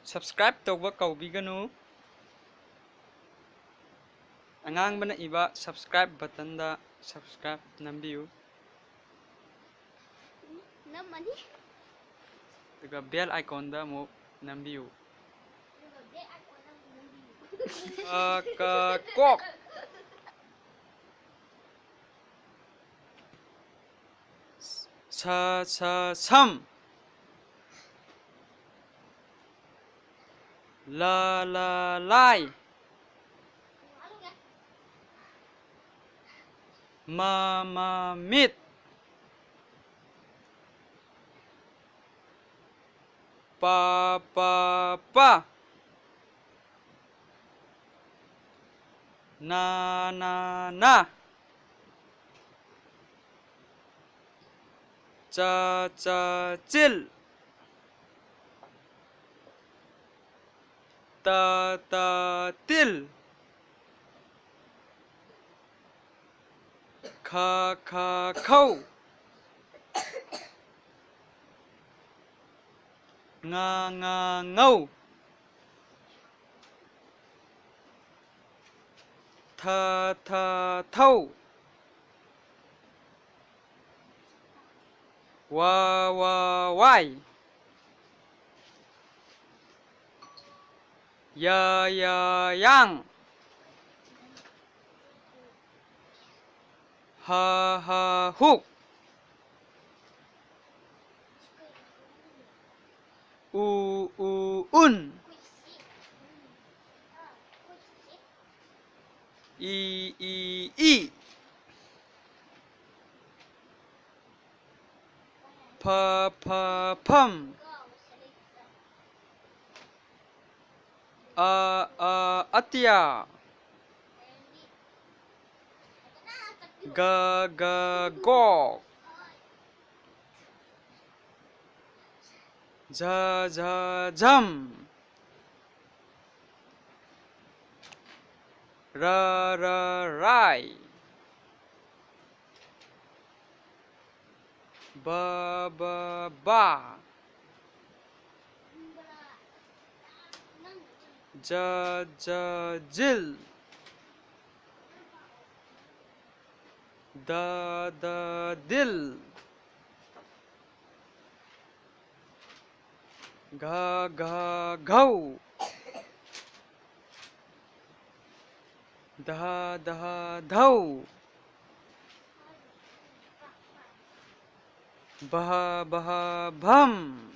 subscribe tꯧba kaubiganu angangbana iba subscribe button da subscribe nambiyu namani daga bell icon da mo nambiyu kok sam lai mit pa na cil til khâu ngâu thâu why yang hook un i pum atia go jam rai ba jil dil घौ धौ भम